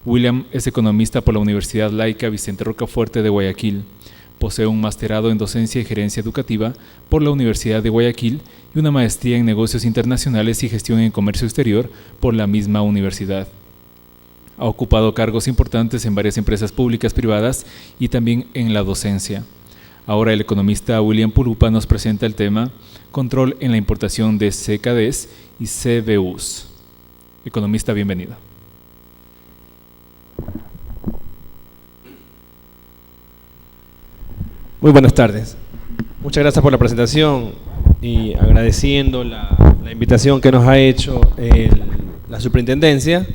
William es economista por la Universidad Laica Vicente Rocafuerte de Guayaquil. Posee un masterado en docencia y gerencia educativa por la Universidad de Guayaquil y una maestría en negocios internacionales y gestión en comercio exterior por la misma universidad. Ha ocupado cargos importantes en varias empresas públicas, privadas y también en la docencia. Ahora el economista William Purupa nos presenta el tema Control en la importación de CKDs y CBUs. Economista, bienvenido. Muy buenas tardes. Muchas gracias por la presentación y agradeciendo la invitación que nos ha hecho la superintendencia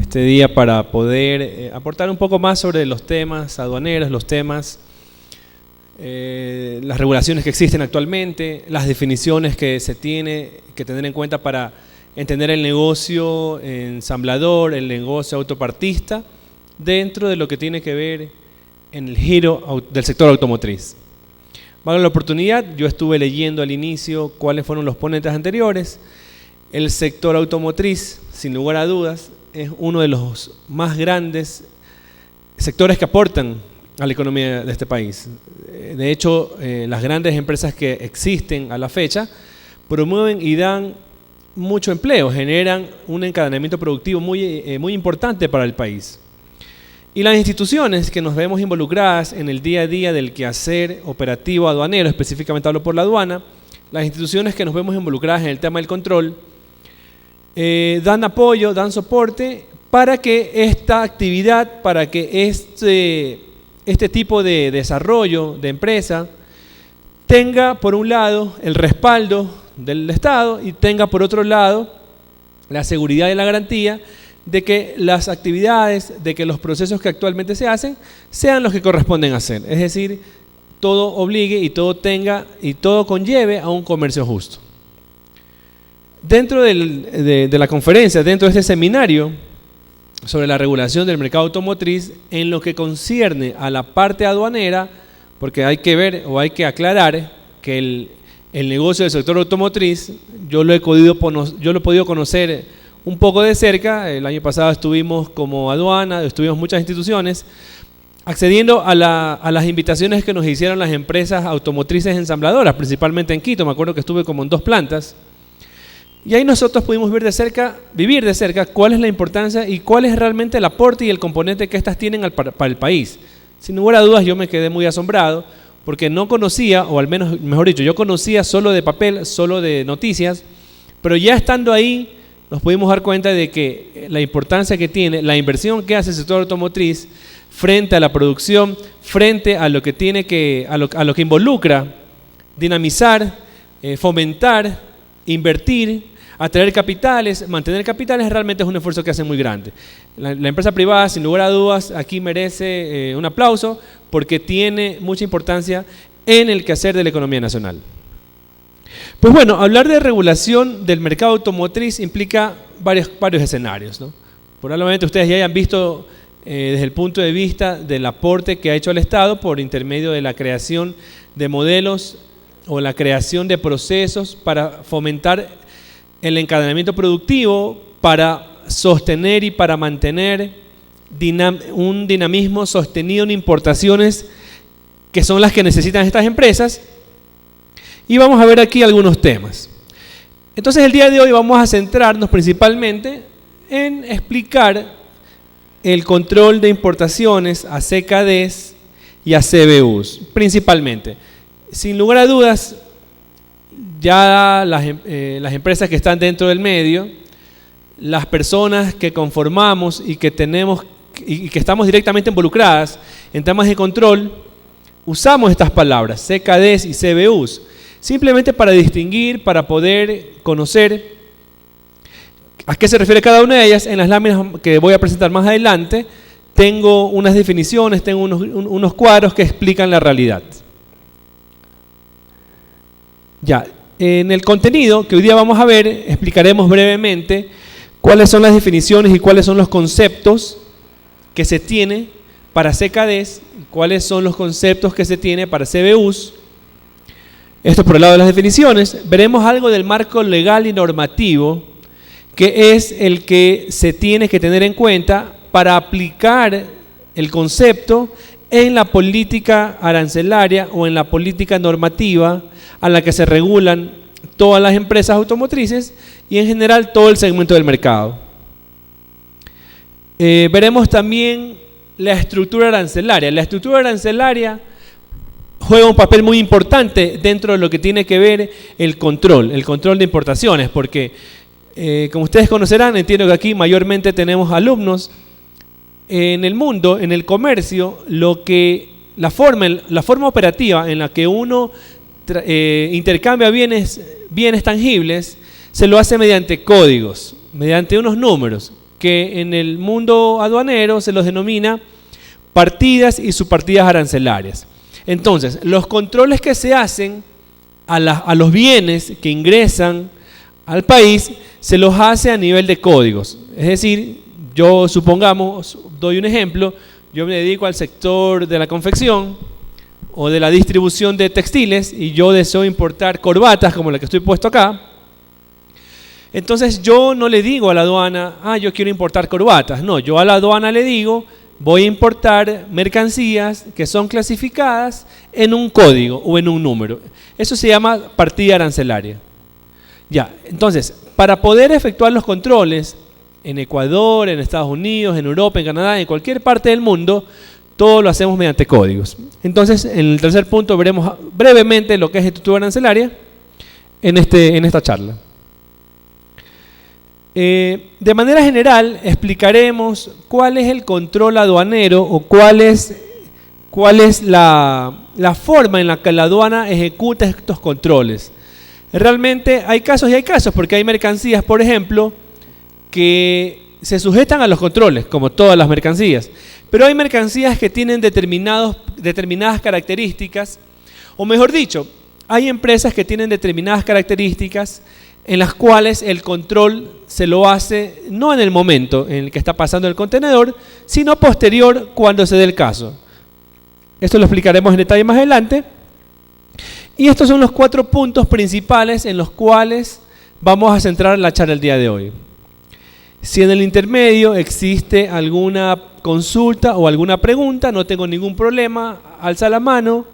este día para poder aportar un poco más sobre los temas aduaneros, los temas, las regulaciones que existen actualmente, las definiciones que se tiene que tener en cuenta para entender el negocio ensamblador, el negocio autopartista, dentro de lo que tiene que ver en el giro del sector automotriz. Valga la oportunidad, yo estuve leyendo al inicio cuáles fueron los ponentes anteriores. El sector automotriz, sin lugar a dudas, es uno de los más grandes sectores que aportan a la economía de este país. De hecho, las grandes empresas que existen a la fecha promueven y dan mucho empleo, generan un encadenamiento productivo muy importante para el país. Y las instituciones que nos vemos involucradas en el día a día del quehacer operativo aduanero, específicamente hablo por la aduana, las instituciones que nos vemos involucradas en el tema del control, dan apoyo, dan soporte para que esta actividad, para que este tipo de desarrollo de empresa tenga por un lado el respaldo del Estado y tenga por otro lado la seguridad y la garantía de que las actividades, de que los procesos que actualmente se hacen sean los que corresponden hacer. Es decir, todo obligue y todo tenga y todo conlleve a un comercio justo. Dentro de la conferencia, dentro de este seminario sobre la regulación del mercado automotriz, en lo que concierne a la parte aduanera, porque hay que ver o hay que aclarar que el negocio del sector automotriz, yo lo he podido conocer un poco de cerca. El año pasado estuvimos como aduana, estuvimos muchas instituciones, accediendo a las invitaciones que nos hicieron las empresas automotrices ensambladoras, principalmente en Quito. Me acuerdo que estuve como en 2 plantas. Y ahí nosotros pudimos vivir de cerca cuál es la importancia y cuál es realmente el aporte y el componente que estas tienen para el país. Sin lugar a dudas yo me quedé muy asombrado porque no conocía, o al menos, mejor dicho, yo conocía solo de papel, solo de noticias, pero ya estando ahí nos pudimos dar cuenta de que la importancia que tiene, la inversión que hace el sector automotriz frente a la producción, frente a lo que a lo que involucra dinamizar, fomentar, invertir, atraer capitales, mantener capitales, realmente es un esfuerzo que hace muy grande. La empresa privada, sin lugar a dudas, aquí merece un aplauso porque tiene mucha importancia en el quehacer de la economía nacional. Pues bueno, hablar de regulación del mercado automotriz implica varios escenarios, ¿no? Probablemente ustedes ya hayan visto desde el punto de vista del aporte que ha hecho el Estado por intermedio de la creación de modelos o la creación de procesos para fomentar el encadenamiento productivo, para sostener y para mantener un dinamismo sostenido en importaciones que son las que necesitan estas empresas. Y vamos a ver aquí algunos temas. Entonces el día de hoy vamos a centrarnos principalmente en explicar el control de importaciones a CKDs y a CBUs, principalmente. Sin lugar a dudas, ya las empresas que están dentro del medio, las personas que conformamos y que estamos directamente involucradas en temas de control, usamos estas palabras, CKDs y CBUs, simplemente para distinguir, para poder conocer a qué se refiere cada una de ellas. En las láminas que voy a presentar más adelante, tengo unas definiciones, tengo unos cuadros que explican la realidad. Ya, en el contenido que hoy día vamos a ver, explicaremos brevemente cuáles son las definiciones y cuáles son los conceptos que se tiene para CKDs y cuáles son los conceptos que se tiene para CBUs. Esto por el lado de las definiciones. Veremos algo del marco legal y normativo, que es el que se tiene que tener en cuenta para aplicar el concepto en la política arancelaria o en la política normativa a la que se regulan todas las empresas automotrices y en general todo el segmento del mercado. Veremos también la estructura arancelaria. La estructura arancelaria juega un papel muy importante dentro de lo que tiene que ver el control de importaciones, porque como ustedes conocerán, entiendo que aquí mayormente tenemos alumnos. En el mundo, en el comercio, la forma operativa en la que uno intercambia bienes tangibles se lo hace mediante códigos, mediante unos números que en el mundo aduanero se los denomina partidas y subpartidas arancelarias. Entonces, los controles que se hacen a los bienes que ingresan al país se los hace a nivel de códigos. Es decir, yo supongamos, doy un ejemplo, yo me dedico al sector de la confección o de la distribución de textiles y yo deseo importar corbatas como la que estoy puesto acá. Entonces yo no le digo a la aduana, yo quiero importar corbatas. No, yo a la aduana le digo, voy a importar mercancías que son clasificadas en un código o en un número. Eso se llama partida arancelaria. Ya, entonces, para poder efectuar los controles en Ecuador, en Estados Unidos, en Europa, en Canadá, en cualquier parte del mundo, todo lo hacemos mediante códigos. Entonces, en el tercer punto veremos brevemente lo que es estructura arancelaria en esta charla. De manera general, explicaremos cuál es el control aduanero o cuál es la forma en la que la aduana ejecuta estos controles. Realmente hay casos y hay casos, porque hay mercancías, por ejemplo, que se sujetan a los controles, como todas las mercancías. Pero hay mercancías que tienen determinadas características, o mejor dicho, hay empresas que tienen determinadas características en las cuales el control se lo hace no en el momento en el que está pasando el contenedor, sino posterior cuando se dé el caso. Esto lo explicaremos en detalle más adelante. Y estos son los 4 puntos principales en los cuales vamos a centrar la charla el día de hoy. Si en el intermedio existe alguna consulta o alguna pregunta, no tengo ningún problema, alza la mano,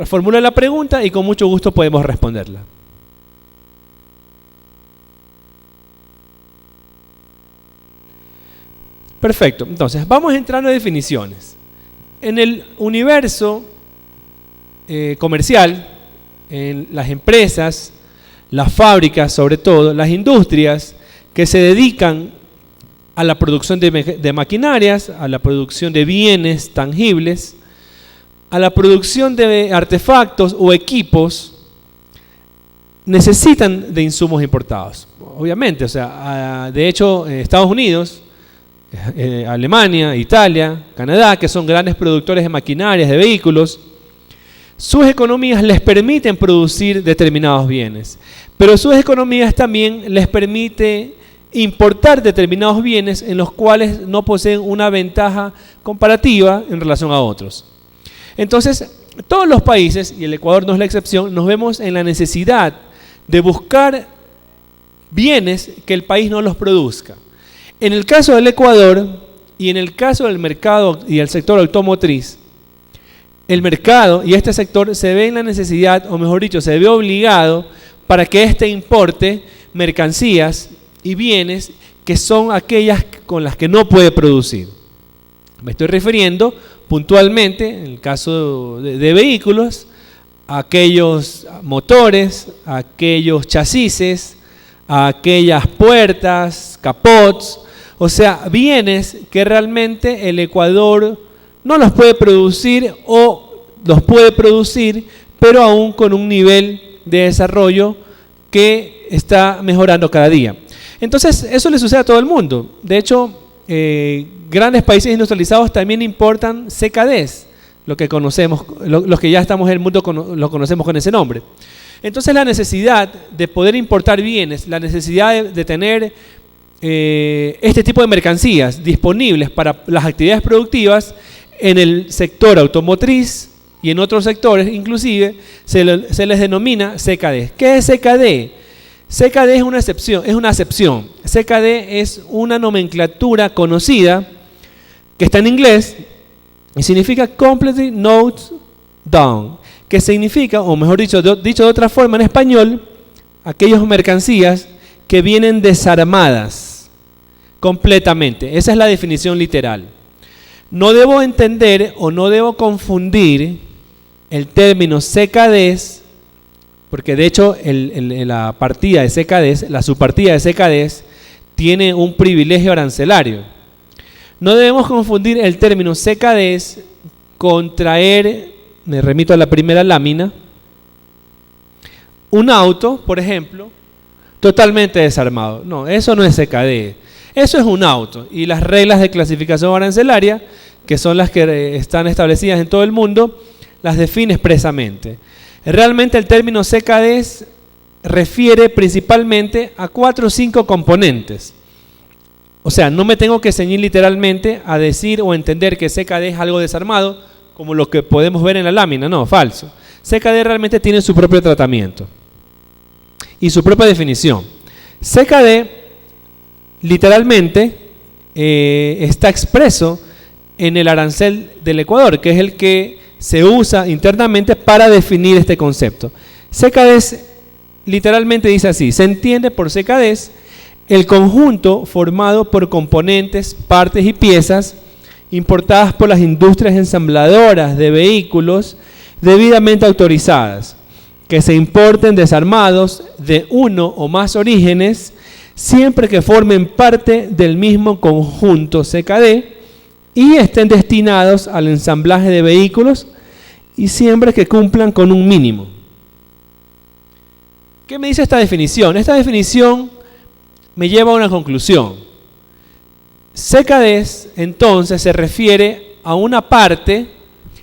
formula la pregunta y con mucho gusto podemos responderla. Perfecto, entonces vamos entrando a definiciones. En el universo comercial, en las empresas, las fábricas sobre todo, las industrias que se dedican a la producción de maquinarias, a la producción de bienes tangibles, a la producción de artefactos o equipos, necesitan de insumos importados. Obviamente, o sea, de hecho, Estados Unidos, Alemania, Italia, Canadá, que son grandes productores de maquinarias, de vehículos, sus economías les permiten producir determinados bienes, pero sus economías también les permite importar determinados bienes en los cuales no poseen una ventaja comparativa en relación a otros. Entonces, todos los países, y el Ecuador no es la excepción, nos vemos en la necesidad de buscar bienes que el país no los produzca. En el caso del Ecuador y en el caso del mercado y el sector automotriz, el mercado y este sector se ve en la necesidad, o mejor dicho, se ve obligado para que éste importe mercancías y bienes que son aquellas con las que no puede producir. Me estoy refiriendo puntualmente, en el caso de vehículos, a aquellos motores, a aquellos chasis, a aquellas puertas, capots, o sea, bienes que realmente el Ecuador no los puede producir o los puede producir, pero aún con un nivel de desarrollo que está mejorando cada día. Entonces, eso le sucede a todo el mundo. De hecho, grandes países industrializados también importan CKDs, lo que conocemos, los que ya estamos en el mundo lo conocemos con ese nombre. Entonces, la necesidad de poder importar bienes, la necesidad de tener este tipo de mercancías disponibles para las actividades productivas en el sector automotriz y en otros sectores inclusive se les denomina CKD. ¿Qué es CKD? CKD es una acepción. CKD es una nomenclatura conocida que está en inglés y significa completely noted down, que significa, o mejor dicho de otra forma en español, aquellas mercancías que vienen desarmadas completamente. Esa es la definición literal. No debo entender o no debo confundir el término CKDs, porque de hecho la partida de CKDs, la subpartida de CKDs, tiene un privilegio arancelario. No debemos confundir el término CKDs con traer, me remito a la primera lámina, un auto, por ejemplo, totalmente desarmado. No, eso no es CKD. Eso es un auto. Y las reglas de clasificación arancelaria, que son las que están establecidas en todo el mundo, las define expresamente. Realmente el término CKD refiere principalmente a 4 o 5 componentes. O sea, no me tengo que ceñir literalmente a decir o entender que CKD es algo desarmado, como lo que podemos ver en la lámina. No, falso. CKD realmente tiene su propio tratamiento y su propia definición. CKD literalmente está expreso en el arancel del Ecuador, que es el que se usa internamente para definir este concepto. CKD literalmente dice así: se entiende por CKD el conjunto formado por componentes, partes y piezas importadas por las industrias ensambladoras de vehículos debidamente autorizadas, que se importen desarmados de uno o más orígenes, siempre que formen parte del mismo conjunto CKD y estén destinados al ensamblaje de vehículos y siempre que cumplan con un mínimo. ¿Qué me dice esta definición? Esta definición me lleva a una conclusión. CKD entonces se refiere a una parte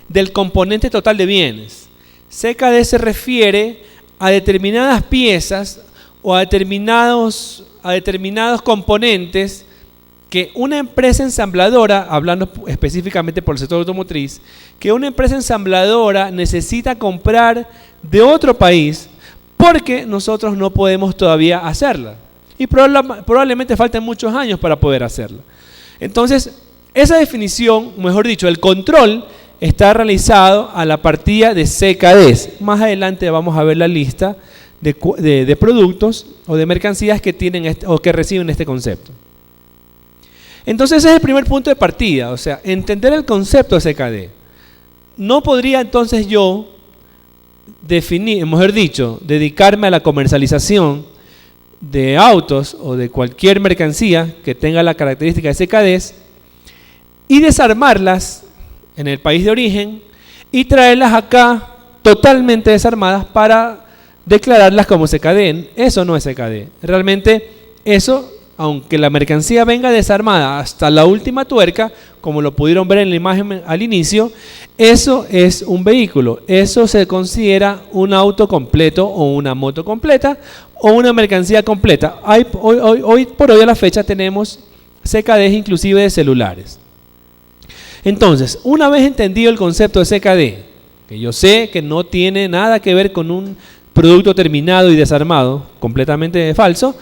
del componente total de bienes. CKD se refiere a determinadas piezas o a determinados componentes que una empresa ensambladora, hablando específicamente por el sector automotriz, que una empresa ensambladora necesita comprar de otro país porque nosotros no podemos todavía hacerla. Y probablemente falten muchos años para poder hacerla. Entonces, esa definición, mejor dicho, el control está realizado a la partida de CKDs. Más adelante vamos a ver la lista de productos o de mercancías que tienen o que reciben este concepto. Entonces ese es el primer punto de partida, o sea, entender el concepto de CKD. No podría entonces yo dedicarme a la comercialización de autos o de cualquier mercancía que tenga la característica de CKDs y desarmarlas en el país de origen y traerlas acá totalmente desarmadas para declararlas como CKD. Eso no es CKD. Realmente eso, aunque la mercancía venga desarmada hasta la última tuerca, como lo pudieron ver en la imagen al inicio, eso es un vehículo. Eso se considera un auto completo o una moto completa o una mercancía completa. Hoy por hoy a la fecha tenemos CKDs inclusive de celulares. Entonces, una vez entendido el concepto de CKD, que yo sé que no tiene nada que ver con un producto terminado y desarmado, completamente falso,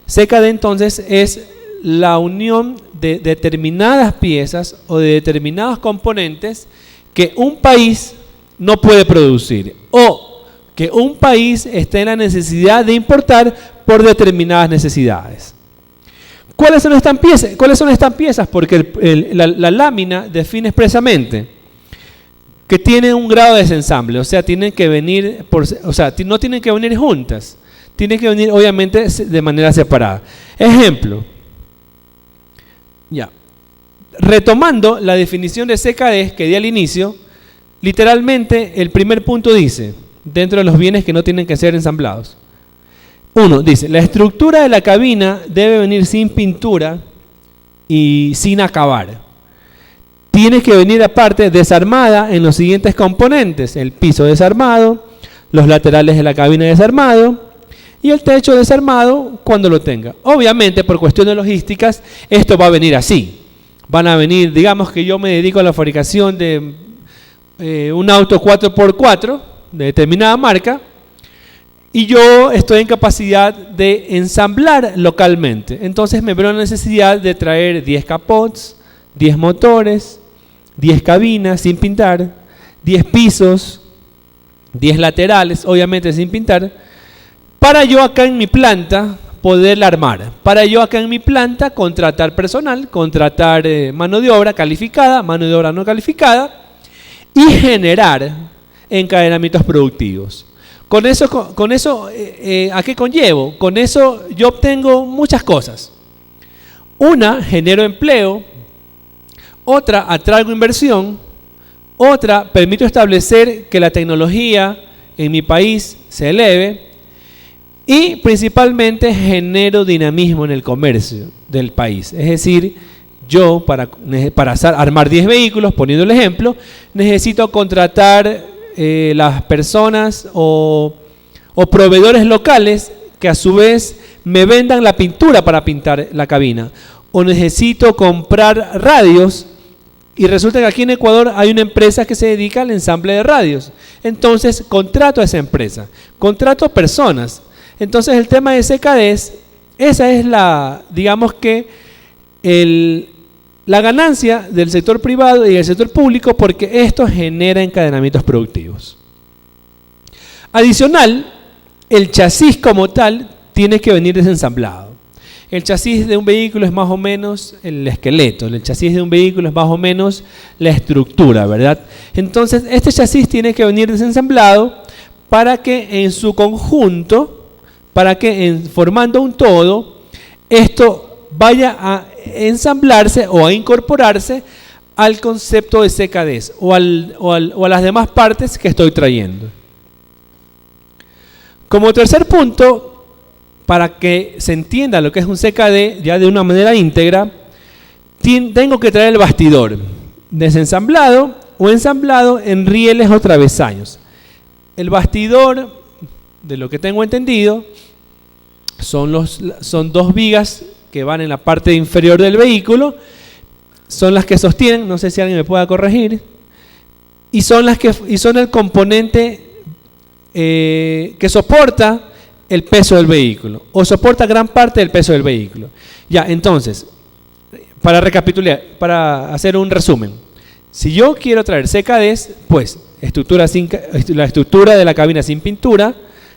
CKD entonces es la unión de determinadas piezas o de determinados componentes que un país no puede producir o que un país está en la necesidad de importar por determinadas necesidades. ¿Cuáles son estas piezas? ¿Cuáles son estas piezas? Porque la lámina define expresamente que tienen un grado de desensamble, o sea, tienen que venir no tienen que venir juntas, tienen que venir obviamente de manera separada. Ejemplo, retomando la definición de CKD que di al inicio, literalmente el primer punto dice, dentro de los bienes que no tienen que ser ensamblados, uno dice, la estructura de la cabina debe venir sin pintura y sin acabar. Tiene que venir aparte desarmada en los siguientes componentes: el piso desarmado, los laterales de la cabina desarmado y el techo desarmado cuando lo tenga. Obviamente, por cuestiones logísticas, esto va a venir así. Van a venir, digamos que yo me dedico a la fabricación de un auto 4x4 de determinada marca y yo estoy en capacidad de ensamblar localmente. Entonces me veo la necesidad de traer 10 capots, 10 motores, 10 cabinas sin pintar, 10 pisos, 10 laterales, obviamente sin pintar, para yo acá en mi planta poderla armar, para yo acá en mi planta contratar personal, contratar mano de obra calificada, mano de obra no calificada, y generar encadenamientos productivos. Con eso ¿a qué conllevo? Con eso yo obtengo muchas cosas. Una, genero empleo. Otra, atraigo inversión. Otra, permito establecer que la tecnología en mi país se eleve. Y principalmente genero dinamismo en el comercio del país. Es decir, yo para armar 10 vehículos, poniendo el ejemplo, necesito contratar las personas o proveedores locales que a su vez me vendan la pintura para pintar la cabina. O necesito comprar radios y resulta que aquí en Ecuador hay una empresa que se dedica al ensamble de radios. Entonces contrato a esa empresa, contrato personas. Entonces el tema de CKDs, esa es digamos que la ganancia del sector privado y del sector público, porque esto genera encadenamientos productivos. Adicional, el chasis como tal tiene que venir desensamblado. El chasis de un vehículo es más o menos el esqueleto, el chasis de un vehículo es más o menos la estructura, ¿verdad? Entonces este chasis tiene que venir desensamblado para que en su conjunto, formando un todo, esto vaya a ensamblarse o a incorporarse al concepto de CKDs o a las demás partes que estoy trayendo. Como tercer punto, para que se entienda lo que es un CKD ya de una manera íntegra, tengo que traer el bastidor desensamblado o ensamblado en rieles o travesaños. El bastidor, de lo que tengo entendido, son 2 vigas que van en la parte inferior del vehículo, son las que sostienen, no sé si alguien me pueda corregir, y son el componente que soporta el peso del vehículo, o soporta gran parte del peso del vehículo. Ya, entonces, para recapitular, para hacer un resumen, si yo quiero traer CKDs, pues la estructura de la cabina sin pintura,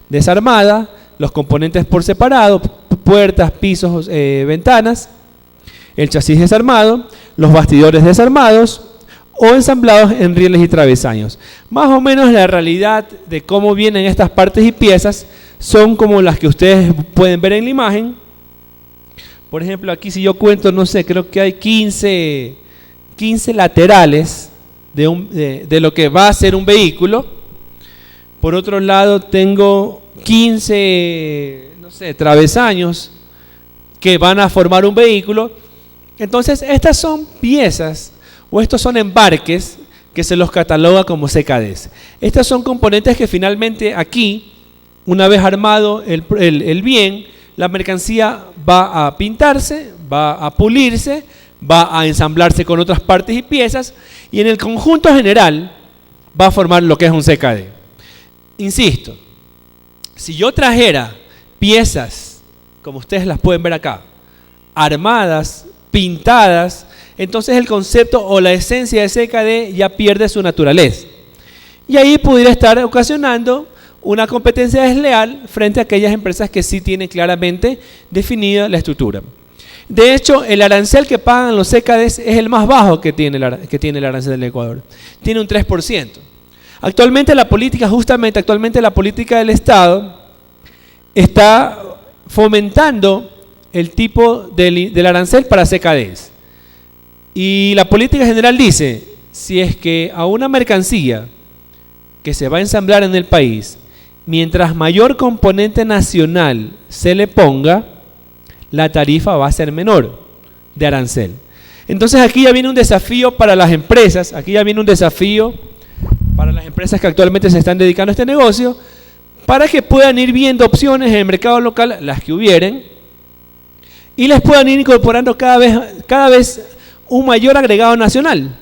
desarmada, los componentes por separado, puertas, pisos, ventanas, el chasis desarmado, los bastidores desarmados o ensamblados en rieles y travesaños. Más o menos la realidad de cómo vienen estas partes y piezas son como las que ustedes pueden ver en la imagen. Por ejemplo, aquí si yo cuento, no sé, creo que hay 15 laterales de lo que va a ser un vehículo. Por otro lado, tengo 15, no sé, travesaños que van a formar un vehículo. Entonces, estas son piezas o estos son embarques que se los cataloga como CKDs. Estos son componentes que finalmente aquí, una vez armado el bien, la mercancía va a pintarse, va a pulirse, va a ensamblarse con otras partes y piezas y en el conjunto general va a formar lo que es un CKD. Insisto, si yo trajera piezas, como ustedes las pueden ver acá, armadas, pintadas, entonces el concepto o la esencia de CKD ya pierde su naturaleza. Y ahí pudiera estar ocasionando una competencia desleal frente a aquellas empresas que sí tienen claramente definida la estructura. De hecho, el arancel que pagan los CKDs es el más bajo que tiene el arancel del Ecuador. Tiene un 3%. Actualmente la política del Estado está fomentando el tipo del arancel para CKDs. Y la política general dice, si es que a una mercancía que se va a ensamblar en el país, mientras mayor componente nacional se le ponga, la tarifa va a ser menor de arancel. Entonces aquí ya viene un desafío para las empresas, que actualmente se están dedicando a este negocio, para que puedan ir viendo opciones en el mercado local, las que hubieren, y les puedan ir incorporando cada vez un mayor agregado nacional.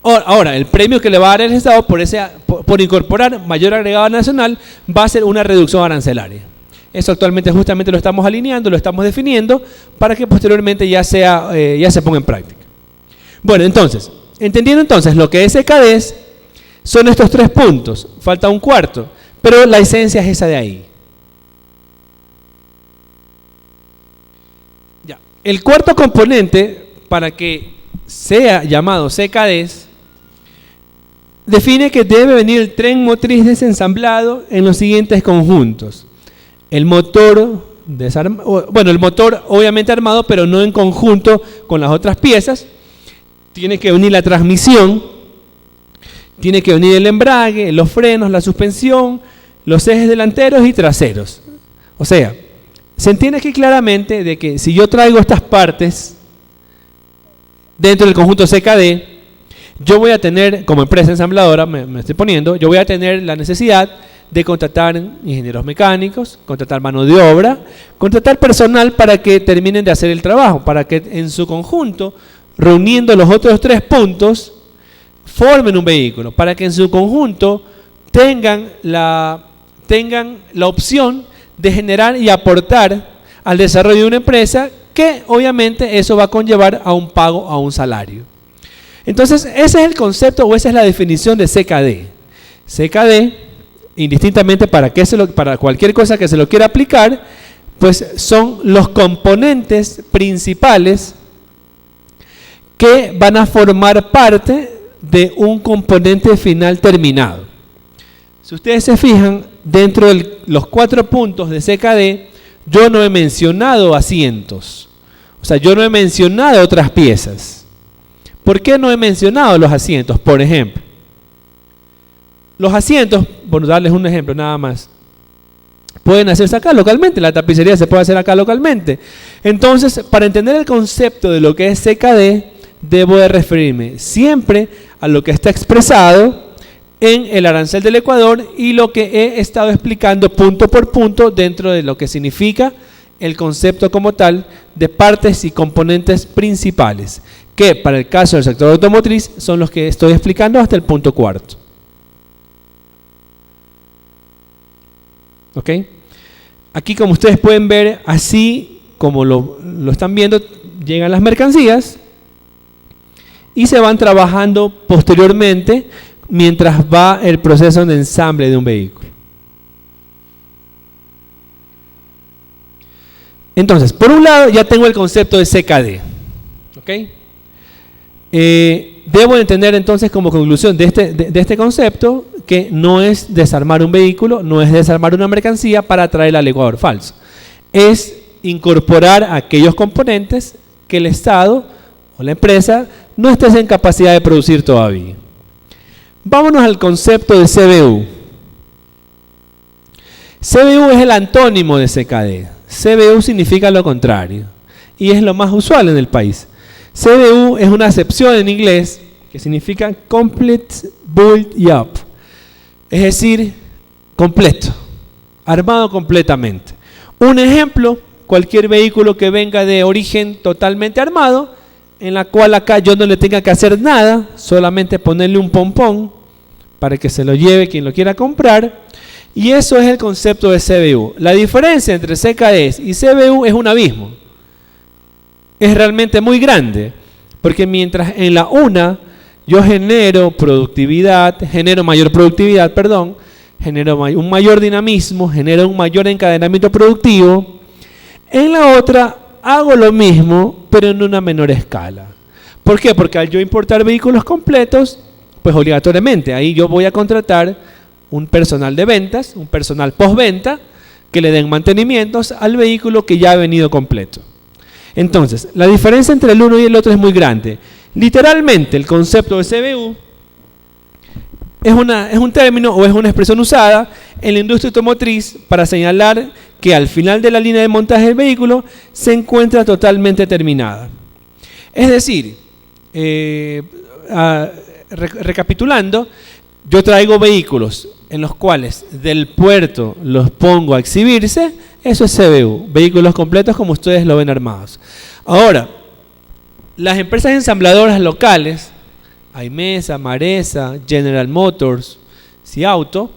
Ahora, el premio que le va a dar el Estado por incorporar mayor agregado nacional va a ser una reducción arancelaria. Eso actualmente justamente lo estamos alineando, lo estamos definiendo para que posteriormente ya se ponga en práctica. Bueno, entonces, entendiendo entonces lo que es CKD, son estos 3 puntos, falta un cuarto, pero la esencia es esa de ahí. Ya. El cuarto componente, para que sea llamado CKD, define que debe venir el tren motriz desensamblado en los siguientes conjuntos. El motor el motor obviamente armado, pero no en conjunto con las otras piezas. Tiene que unir la transmisión, tiene que unir el embrague, los frenos, la suspensión, los ejes delanteros y traseros. O sea, se entiende aquí claramente de que si yo traigo estas partes dentro del conjunto CKD, yo voy a tener, como empresa ensambladora, me estoy poniendo, yo voy a tener la necesidad de contratar ingenieros mecánicos, contratar mano de obra, contratar personal para que terminen de hacer el trabajo, para que en su conjunto, reuniendo los otros 3 puntos, formen un vehículo, para que en su conjunto tengan la opción de generar y aportar al desarrollo de una empresa, que obviamente eso va a conllevar a un pago, a un salario. Entonces, ese es el concepto o esa es la definición de CKD. CKD, indistintamente para cualquier cosa que se lo quiera aplicar, pues son los componentes principales que van a formar parte de un componente final terminado. Si ustedes se fijan, dentro de los 4 puntos de CKD, yo no he mencionado asientos. O sea, yo no he mencionado otras piezas. ¿Por qué no he mencionado los asientos? Por ejemplo, los asientos, por darles un ejemplo nada más, pueden hacerse acá localmente, la tapicería se puede hacer acá localmente. Entonces, para entender el concepto de lo que es CKD, debo de referirme siempre a lo que está expresado en el arancel del Ecuador y lo que he estado explicando punto por punto dentro de lo que significa el concepto como tal de partes y componentes principales, que para el caso del sector automotriz son los que estoy explicando hasta el punto 4. ¿Ok? Aquí, como ustedes pueden ver, así como lo están viendo, llegan las mercancías y se van trabajando posteriormente mientras va el proceso de ensamble de un vehículo. Entonces, por un lado ya tengo el concepto de CKD. ¿Ok? Debo entender entonces como conclusión de este concepto que no es desarmar un vehículo, no es desarmar una mercancía para traerla al Ecuador, falso. Es incorporar aquellos componentes que el Estado o la empresa no esté en capacidad de producir todavía. Vámonos al concepto de CBU. CBU es el antónimo de CKD. CBU significa lo contrario y es lo más usual en el país. CBU es una acepción en inglés que significa Complete Built Up, es decir, completo, armado completamente. Un ejemplo, cualquier vehículo que venga de origen totalmente armado, en la cual acá yo no le tenga que hacer nada, solamente ponerle un pompón para que se lo lleve quien lo quiera comprar, y eso es el concepto de CBU. La diferencia entre CKD y CBU es un abismo. Es realmente muy grande, porque mientras en la una yo genero mayor productividad, genero un mayor dinamismo, genero un mayor encadenamiento productivo, en la otra hago lo mismo, pero en una menor escala. ¿Por qué? Porque al yo importar vehículos completos, pues obligatoriamente ahí yo voy a contratar un personal de ventas, un personal postventa, que le den mantenimientos al vehículo que ya ha venido completo. Entonces, la diferencia entre el uno y el otro es muy grande. Literalmente, el concepto de CBU es un término o es una expresión usada en la industria automotriz para señalar que al final de la línea de montaje del vehículo se encuentra totalmente terminada. Es decir, recapitulando, yo traigo vehículos en los cuales del puerto los pongo a exhibirse, eso es CBU, vehículos completos como ustedes lo ven armados. Ahora, las empresas ensambladoras locales, Aimesa, Maresa, General Motors, Ciauto,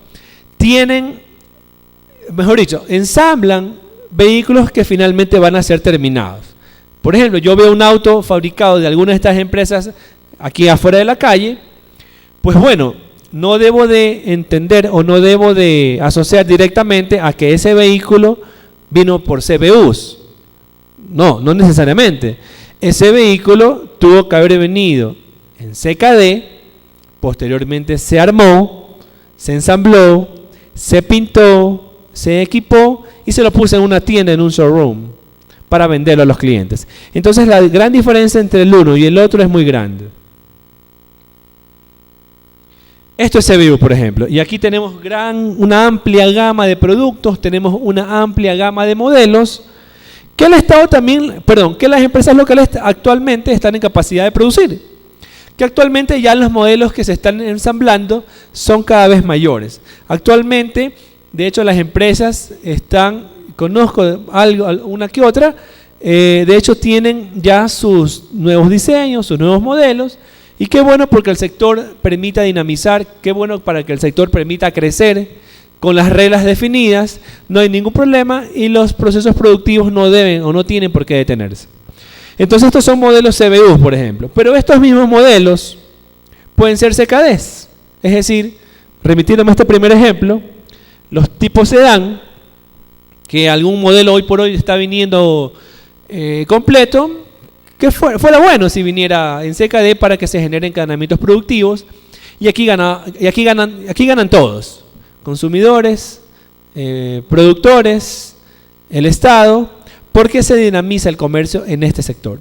ensamblan vehículos que finalmente van a ser terminados. Por ejemplo, yo veo un auto fabricado de alguna de estas empresas aquí afuera de la calle, pues bueno, no debo de entender o no debo de asociar directamente a que ese vehículo vino por CBUs. No, no necesariamente. Ese vehículo tuvo que haber venido en CKD, posteriormente se armó, se ensambló, se pintó, se equipó y se lo puse en una tienda, en un showroom, para venderlo a los clientes. Entonces la gran diferencia entre el uno y el otro es muy grande. Esto es CBU, por ejemplo, y aquí tenemos una amplia gama de productos, tenemos una amplia gama de modelos que el Estado también, que las empresas locales actualmente están en capacidad de producir, que actualmente ya los modelos que se están ensamblando son cada vez mayores. Actualmente, de hecho, las empresas están, conozco una que otra, de hecho tienen ya sus nuevos diseños, sus nuevos modelos. Y qué bueno porque el sector permita dinamizar, qué bueno para que el sector permita crecer con las reglas definidas, no hay ningún problema y los procesos productivos no deben o no tienen por qué detenerse. Entonces estos son modelos CBU, por ejemplo, pero estos mismos modelos pueden ser CKDs, es decir, remitiéndome a este primer ejemplo, los tipos sedán, que algún modelo hoy por hoy está viniendo completo, que fuera bueno si viniera en CKD para que se generen encadenamientos productivos y aquí ganan todos, consumidores, productores, el Estado, porque se dinamiza el comercio en este sector.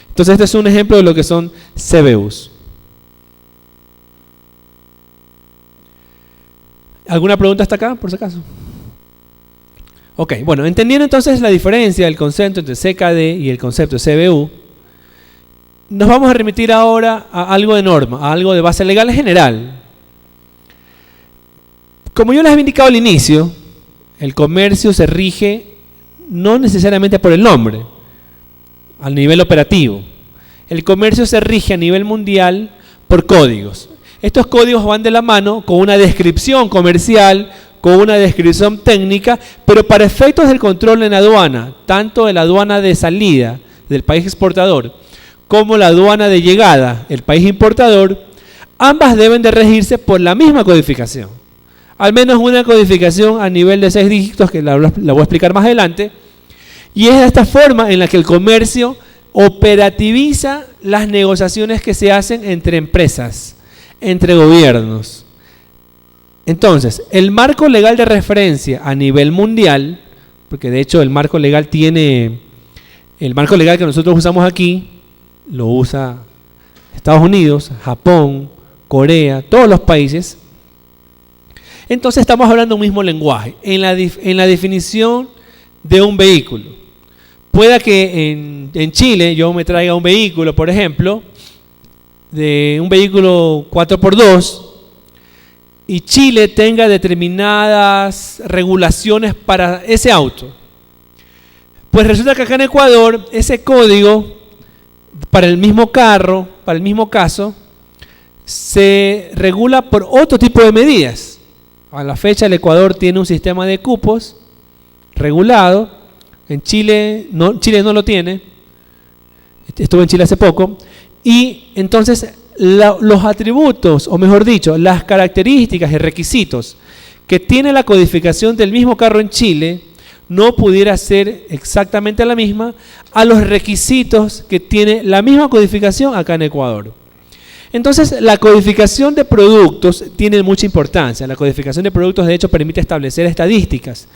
Entonces este es un ejemplo de lo que son CBUs. ¿Alguna pregunta hasta acá, por si acaso? Ok, bueno, entendiendo entonces la diferencia del concepto entre CKD y el concepto de CBU, nos vamos a remitir ahora a algo de norma, a algo de base legal general. Como yo les había indicado al inicio, el comercio se rige no necesariamente por el nombre, al nivel operativo. El comercio se rige a nivel mundial por códigos. Estos códigos van de la mano con una descripción comercial, con una descripción técnica, pero para efectos del control en aduana, tanto de la aduana de salida del país exportador, como la aduana de llegada, el país importador, ambas deben de regirse por la misma codificación. Al menos una codificación a nivel de 6 dígitos, que la voy a explicar más adelante, y es de esta forma en la que el comercio operativiza las negociaciones que se hacen entre empresas, entre gobiernos. Entonces, el marco legal de referencia a nivel mundial, porque de hecho el marco legal que nosotros usamos aquí, lo usa Estados Unidos, Japón, Corea, todos los países. Entonces estamos hablando un mismo lenguaje en la definición de un vehículo. Pueda que en Chile yo me traiga un vehículo, por ejemplo, de un vehículo 4x2 y Chile tenga determinadas regulaciones para ese auto. Pues resulta que acá en Ecuador ese código para el mismo carro, para el mismo caso, se regula por otro tipo de medidas. A la fecha el Ecuador tiene un sistema de cupos regulado, en Chile no lo tiene, estuve en Chile hace poco, y entonces los atributos, o mejor dicho, las características y requisitos que tiene la codificación del mismo carro en Chile, no pudiera ser exactamente la misma a los requisitos que tiene la misma codificación acá en Ecuador. Entonces, la codificación de productos tiene mucha importancia. La codificación de productos, de hecho, permite establecer estadísticas,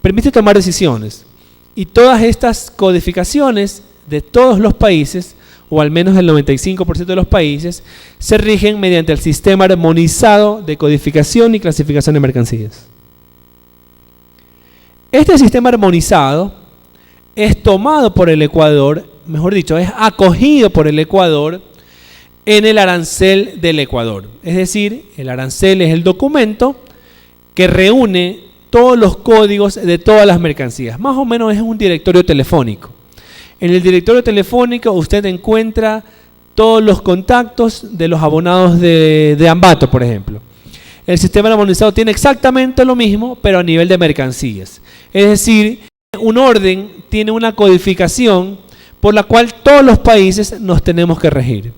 permite tomar decisiones. Y todas estas codificaciones de todos los países, o al menos el 95% de los países, se rigen mediante el sistema armonizado de codificación y clasificación de mercancías. Este sistema armonizado es tomado por el Ecuador, mejor dicho, es acogido por el Ecuador en el arancel del Ecuador. Es decir, el arancel es el documento que reúne todos los códigos de todas las mercancías. Más o menos es un directorio telefónico. En el directorio telefónico usted encuentra todos los contactos de los abonados de Ambato, por ejemplo. El sistema armonizado tiene exactamente lo mismo, pero a nivel de mercancías. Es decir, un orden tiene una codificación por la cual todos los países nos tenemos que regir.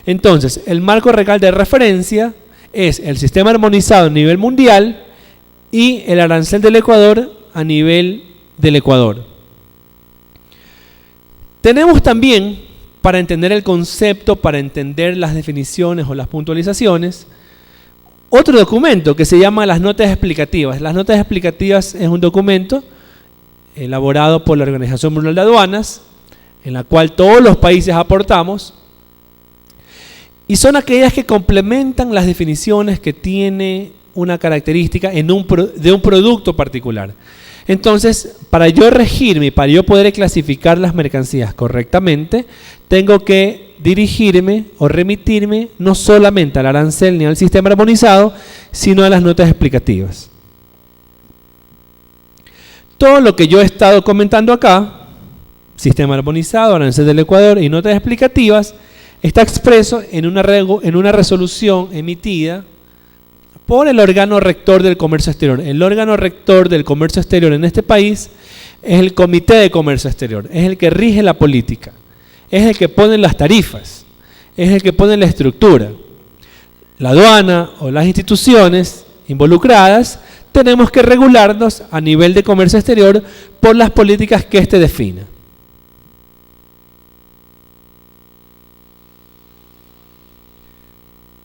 Entonces, el marco legal de referencia es el sistema armonizado a nivel mundial y el arancel del Ecuador a nivel del Ecuador. Tenemos también, para entender el concepto, para entender las definiciones o las puntualizaciones, otro documento que se llama las notas explicativas. Las notas explicativas es un documento elaborado por la Organización Mundial de Aduanas, en la cual todos los países aportamos, y son aquellas que complementan las definiciones que tiene una característica de un producto particular. Entonces, para yo regirme, para yo poder clasificar las mercancías correctamente, tengo que dirigirme o remitirme no solamente al arancel ni al sistema armonizado, sino a las notas explicativas. Todo lo que yo he estado comentando acá, sistema armonizado, arancel del Ecuador y notas explicativas, está expreso en una resolución emitida por el órgano rector del comercio exterior. El órgano rector del comercio exterior en este país es el Comité de Comercio Exterior, es el que rige la política, es el que pone las tarifas, es el que pone la estructura. La aduana o las instituciones involucradas tenemos que regularnos a nivel de comercio exterior por las políticas que éste defina.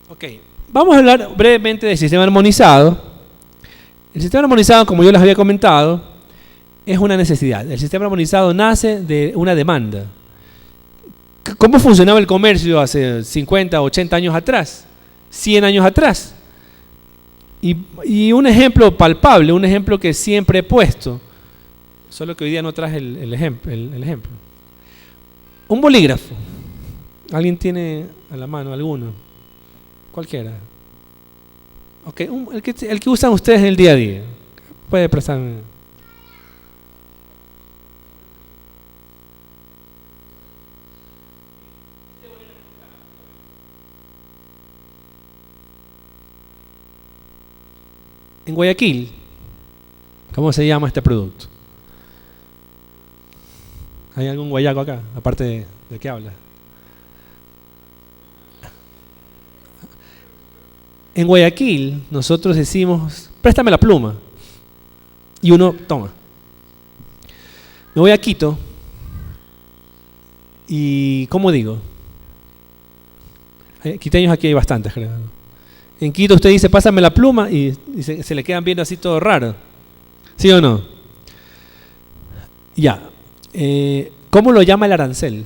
Ok, vamos a hablar brevemente del sistema armonizado. El sistema armonizado, como yo les había comentado, es una necesidad. El sistema armonizado nace de una demanda. ¿Cómo funcionaba el comercio hace 50, 80 años atrás? 100 años atrás. Y un ejemplo palpable, un ejemplo que siempre he puesto, solo que hoy día no traje el ejemplo. Un bolígrafo. ¿Alguien tiene a la mano alguno? Cualquiera. Okay, el que usan ustedes en el día a día. Puede prestarme. En Guayaquil, ¿cómo se llama este producto? ¿Hay algún guayaco acá, aparte de qué habla? En Guayaquil nosotros decimos, préstame la pluma. Y uno, toma. Me voy a Quito y, ¿cómo digo? Quiteños aquí hay bastantes, creo. En Quito usted dice, pásame la pluma y se le quedan viendo así todo raro. ¿Sí o no? Ya. ¿Cómo lo llama el arancel?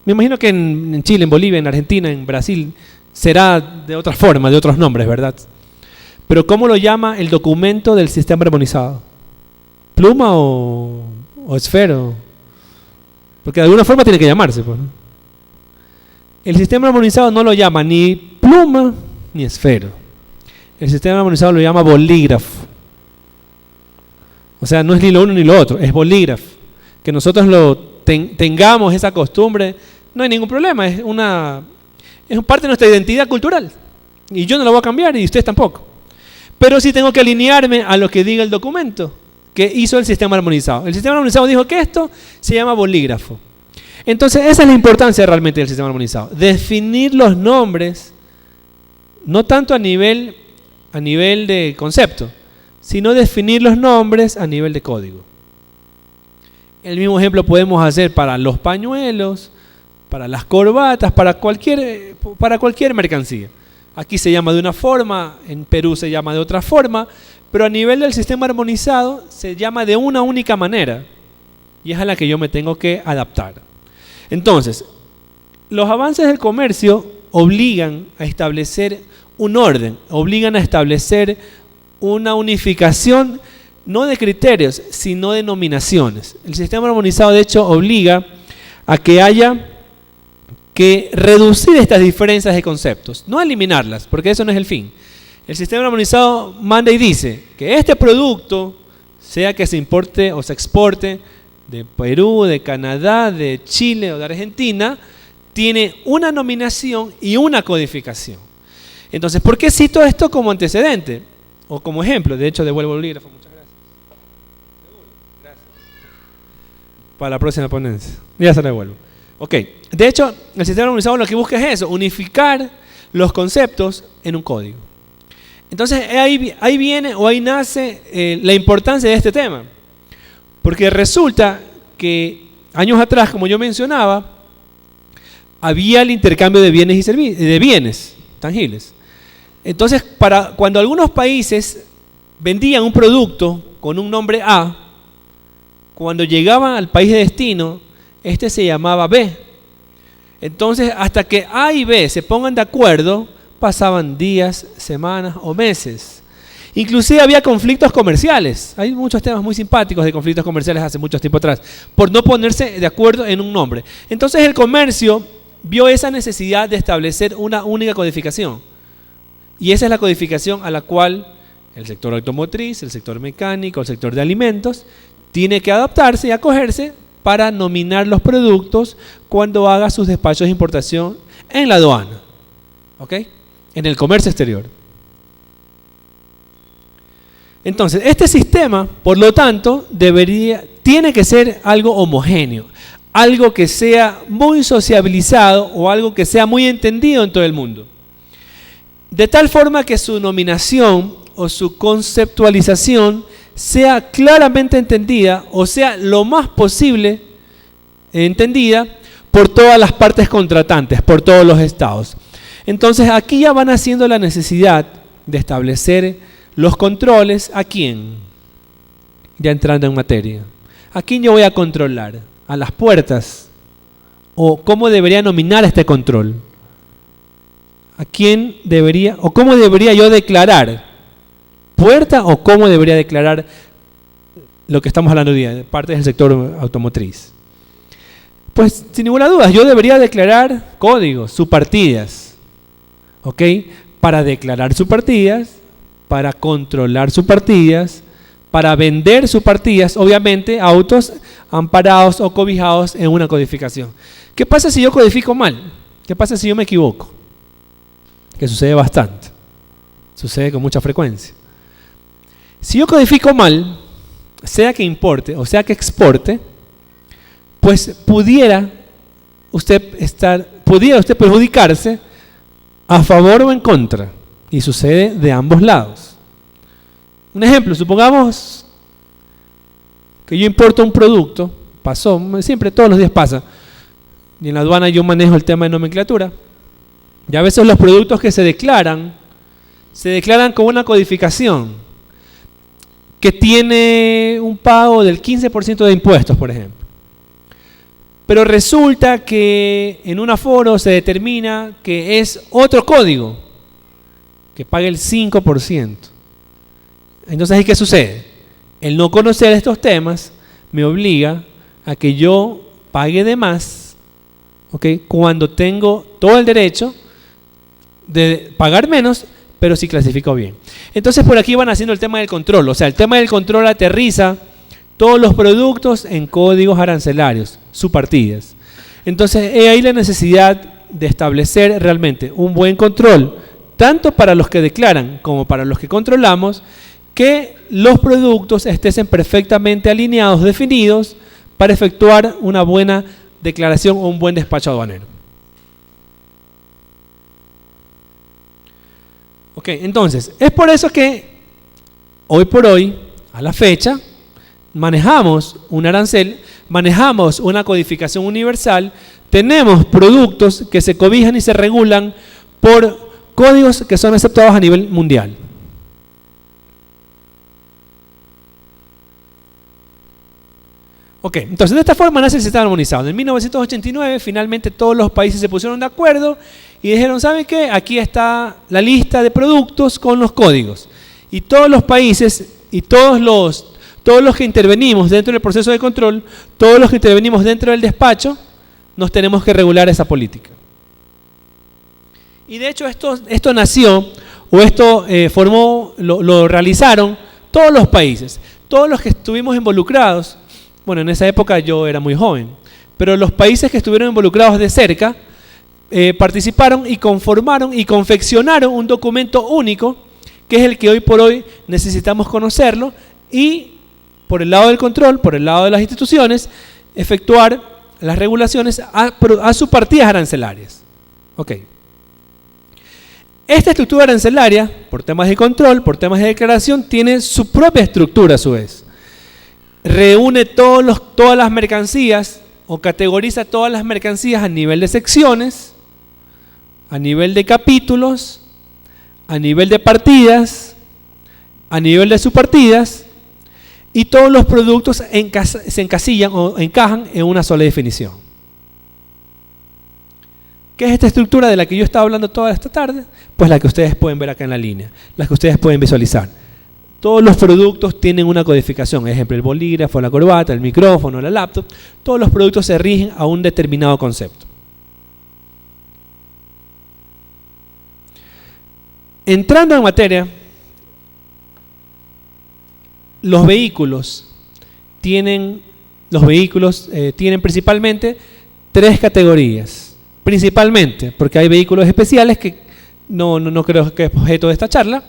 Me imagino que en Chile, en Bolivia, en Argentina, en Brasil será de otra forma, de otros nombres, ¿verdad? Pero ¿cómo lo llama el documento del sistema armonizado? ¿Pluma o esfero? Porque de alguna forma tiene que llamarse, pues, ¿no? El sistema armonizado no lo llama ni pluma ni esfero. El sistema armonizado lo llama bolígrafo. O sea, no es ni lo uno ni lo otro, es bolígrafo. Que nosotros tengamos esa costumbre, no hay ningún problema, es parte de nuestra identidad cultural. Y yo no la voy a cambiar y ustedes tampoco. Pero sí tengo que alinearme a lo que diga el documento que hizo el sistema armonizado. El sistema armonizado dijo que esto se llama bolígrafo. Entonces, esa es la importancia realmente del sistema armonizado. Definir los nombres, no tanto a nivel de concepto, sino definir los nombres a nivel de código. El mismo ejemplo podemos hacer para los pañuelos, para las corbatas, para cualquier mercancía. Aquí se llama de una forma, en Perú se llama de otra forma, pero a nivel del sistema armonizado se llama de una única manera y es a la que yo me tengo que adaptar. Entonces, los avances del comercio obligan a establecer un orden, obligan a establecer una unificación, no de criterios, sino de nominaciones. El sistema armonizado, de hecho, obliga a que haya que reducir estas diferencias de conceptos, no eliminarlas, porque eso no es el fin. El sistema armonizado manda y dice que este producto, sea que se importe o se exporte de Perú, de Canadá, de Chile o de Argentina, tiene una nominación y una codificación. Entonces, ¿por qué cito esto como antecedente? O como ejemplo. De hecho, devuelvo el bolígrafo. Muchas gracias. ¿Seguro? Gracias. Para la próxima ponencia. Ya se lo devuelvo. Ok, de hecho, el sistema organizado lo que busca es eso, unificar los conceptos en un código. Entonces, ahí viene o ahí nace la importancia de este tema. Porque resulta que años atrás, como yo mencionaba, había el intercambio de bienes y servicios, de bienes tangibles. Entonces, cuando algunos países vendían un producto con un nombre A, cuando llegaban al país de destino, este se llamaba B. Entonces, hasta que A y B se pongan de acuerdo, pasaban días, semanas o meses. Inclusive había conflictos comerciales. Hay muchos temas muy simpáticos de conflictos comerciales hace mucho tiempo atrás, por no ponerse de acuerdo en un nombre. Entonces el comercio vio esa necesidad de establecer una única codificación. Y esa es la codificación a la cual el sector automotriz, el sector mecánico, el sector de alimentos, tiene que adaptarse y acogerse para nominar los productos cuando haga sus despachos de importación en la aduana, ¿ok? En el comercio exterior. Entonces, este sistema, por lo tanto, tiene que ser algo homogéneo, algo que sea muy sociabilizado o algo que sea muy entendido en todo el mundo. De tal forma que su nominación o su conceptualización sea claramente entendida o sea lo más posible entendida por todas las partes contratantes, por todos los estados. Entonces aquí ya van haciendo la necesidad de establecer los controles. ¿A quién? Ya entrando en materia. ¿A quién yo voy a controlar? ¿A las puertas? ¿O cómo debería nominar este control? ¿A quién debería, o cómo debería yo declarar? ¿Puerta o cómo debería declarar lo que estamos hablando hoy día, parte del sector automotriz? Pues sin ninguna duda, yo debería declarar códigos, subpartidas, ¿ok? Para declarar subpartidas, para controlar subpartidas, para vender subpartidas, obviamente autos amparados o cobijados en una codificación. ¿Qué pasa si yo codifico mal? ¿Qué pasa si yo me equivoco? Que sucede bastante, sucede con mucha frecuencia. Si yo codifico mal, sea que importe o sea que exporte, pues pudiera usted perjudicarse a favor o en contra, y sucede de ambos lados. Un ejemplo, supongamos que yo importo un producto, pasó, siempre todos los días pasa, y en la aduana yo manejo el tema de nomenclatura, y a veces los productos que se declaran con una codificación que tiene un pago del 15% de impuestos, por ejemplo. Pero resulta que en un aforo se determina que es otro código, que pague el 5%. Entonces, ¿qué sucede? El no conocer estos temas me obliga a que yo pague de más, ¿ok? Cuando tengo todo el derecho de pagar menos, pero si clasifico bien. Entonces por aquí van haciendo el tema del control, o sea, el tema del control aterriza todos los productos en códigos arancelarios, subpartidas. Entonces he ahí la necesidad de establecer realmente un buen control, tanto para los que declaran como para los que controlamos, que los productos estén perfectamente alineados, definidos, para efectuar una buena declaración o un buen despacho aduanero. Ok, entonces, es por eso que hoy por hoy, a la fecha, manejamos un arancel, manejamos una codificación universal, tenemos productos que se cobijan y se regulan por códigos que son aceptados a nivel mundial. Ok, entonces de esta forma nace el sistema armonizado. En 1989 finalmente todos los países se pusieron de acuerdo y dijeron, ¿saben qué? Aquí está la lista de productos con los códigos. Y todos los países y todos los que intervenimos dentro del proceso de control, todos los que intervenimos dentro del despacho, nos tenemos que regular esa política. Y de hecho esto nació, o esto lo realizaron todos los países, todos los que estuvimos involucrados. Bueno, en esa época yo era muy joven, pero los países que estuvieron involucrados de cerca participaron y conformaron y confeccionaron un documento único, que es el que hoy por hoy necesitamos conocerlo y por el lado del control, por el lado de las instituciones, efectuar las regulaciones a sus partidas arancelarias. Ok. Esta estructura arancelaria, por temas de control, por temas de declaración, tiene su propia estructura a su vez. Reúne todas las mercancías o categoriza todas las mercancías a nivel de secciones, a nivel de capítulos, a nivel de partidas, a nivel de subpartidas, y todos los productos se encasillan o encajan en una sola definición. ¿Qué es esta estructura de la que yo estaba hablando toda esta tarde? Pues la que ustedes pueden ver acá en la línea, la que ustedes pueden visualizar. Todos los productos tienen una codificación, ejemplo, el bolígrafo, la corbata, el micrófono, la laptop, todos los productos se rigen a un determinado concepto. Entrando en materia, los vehículos tienen principalmente tres categorías. Principalmente, porque hay vehículos especiales que no creo que es objeto de esta charla.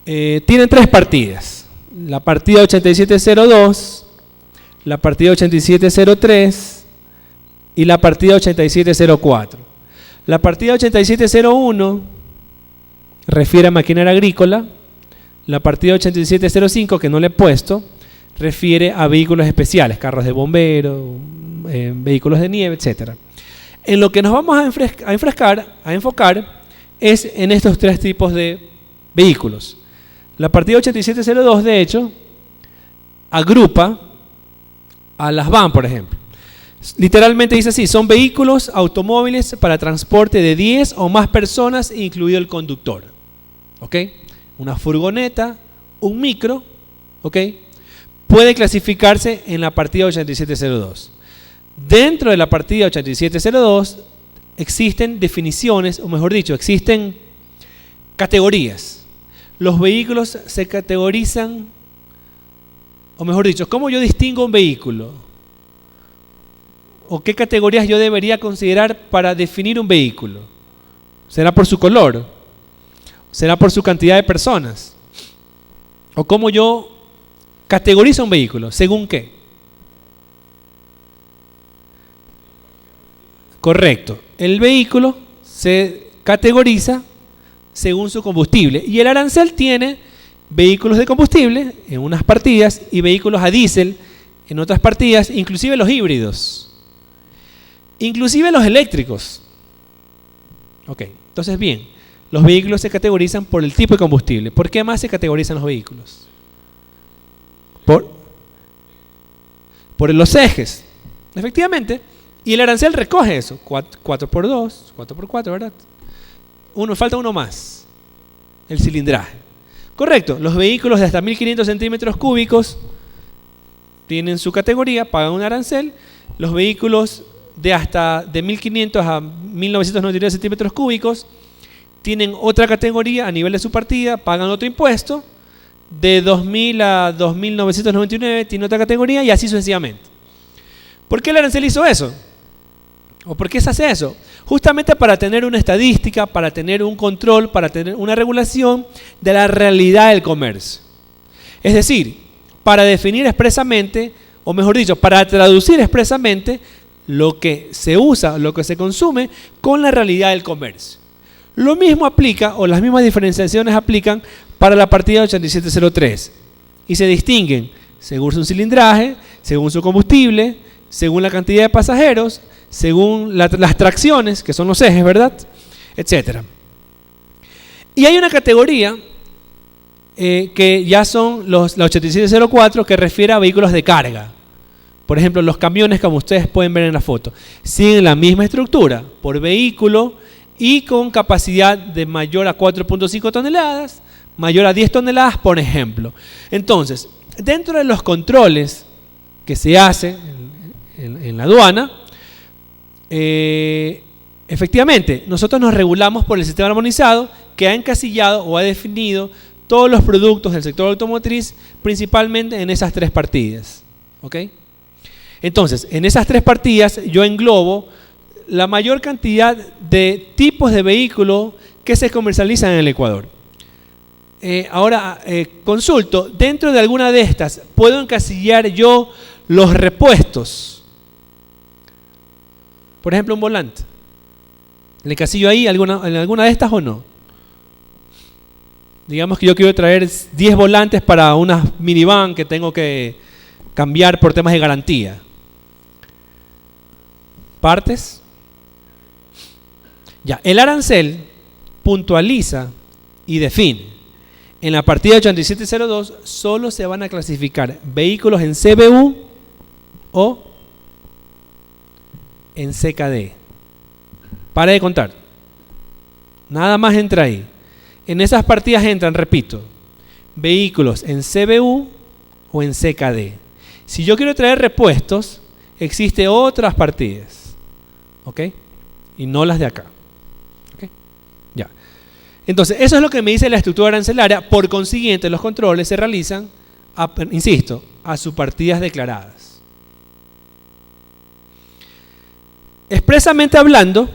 Tienen tres partidas. La partida 8702, la partida 8703 y la partida 8704. La partida 8701 refiere a maquinaria agrícola. La partida 8705, que no le he puesto, refiere a vehículos especiales, carros de bomberos, vehículos de nieve, etc. En lo que nos vamos a enfocar es en estos tres tipos de vehículos. La partida 8702, de hecho, agrupa a las van, por ejemplo. Literalmente dice así: son vehículos automóviles para transporte de 10 o más personas, incluido el conductor. ¿Ok? Una furgoneta, un micro, ¿ok? Puede clasificarse en la partida 8702. Dentro de la partida 8702 existen definiciones, o mejor dicho, existen categorías. Los vehículos se categorizan, o mejor dicho, ¿cómo yo distingo un vehículo? ¿O qué categorías yo debería considerar para definir un vehículo? ¿Será por su color? ¿Será por su cantidad de personas? ¿O cómo yo categorizo un vehículo? ¿Según qué? Correcto. El vehículo se categoriza según su combustible. Y el arancel tiene vehículos de combustible en unas partidas y vehículos a diésel en otras partidas, inclusive los híbridos. Inclusive los eléctricos. Ok, entonces bien. Los vehículos se categorizan por el tipo de combustible. ¿Por qué más se categorizan los vehículos? Por los ejes. Efectivamente. Y el arancel recoge eso. 4x2, 4x4, ¿verdad? Falta uno más. El cilindraje. Correcto. Los vehículos de hasta 1500 centímetros cúbicos tienen su categoría, pagan un arancel. Los vehículos de 1500 a 1999 centímetros cúbicos tienen otra categoría a nivel de su partida, pagan otro impuesto. De 2000 a 2999 tiene otra categoría y así sucesivamente. ¿Por qué el arancel hizo eso? ¿O por qué se hace eso? Justamente para tener una estadística, para tener un control, para tener una regulación de la realidad del comercio. Es decir, para definir expresamente, o mejor dicho, para traducir expresamente lo que se usa, lo que se consume con la realidad del comercio. Lo mismo aplica, o las mismas diferenciaciones aplican para la partida 8703. Y se distinguen según su cilindraje, según su combustible, según la cantidad de pasajeros, según las tracciones, que son los ejes, ¿verdad? Etcétera. Y hay una categoría que ya son la 8704, que refiere a vehículos de carga. Por ejemplo, los camiones, como ustedes pueden ver en la foto, siguen la misma estructura, por vehículo y con capacidad de mayor a 4.5 toneladas, mayor a 10 toneladas, por ejemplo. Entonces, dentro de los controles que se hacen en la aduana, efectivamente, nosotros nos regulamos por el sistema armonizado que ha encasillado o ha definido todos los productos del sector automotriz, principalmente en esas tres partidas. ¿Ok? Entonces, en esas tres partidas yo englobo la mayor cantidad de tipos de vehículos que se comercializan en el Ecuador. Ahora, consulto, dentro de alguna de estas, ¿puedo encasillar yo los repuestos? Por ejemplo, un volante. ¿Le encasillo ahí en alguna de estas o no? Digamos que yo quiero traer 10 volantes para una minivan que tengo que cambiar por temas de garantía. ¿Partes? Ya, el arancel puntualiza y define. En la partida 8702 solo se van a clasificar vehículos en CBU o en CKD. Para de contar. Nada más entra ahí. En esas partidas entran, repito, vehículos en CBU o en CKD. Si yo quiero traer repuestos, existen otras partidas. ¿Ok? Y no las de acá. ¿Ok? Ya. Entonces, eso es lo que me dice la estructura arancelaria. Por consiguiente, los controles se realizan, insisto, a sus partidas declaradas. Expresamente hablando,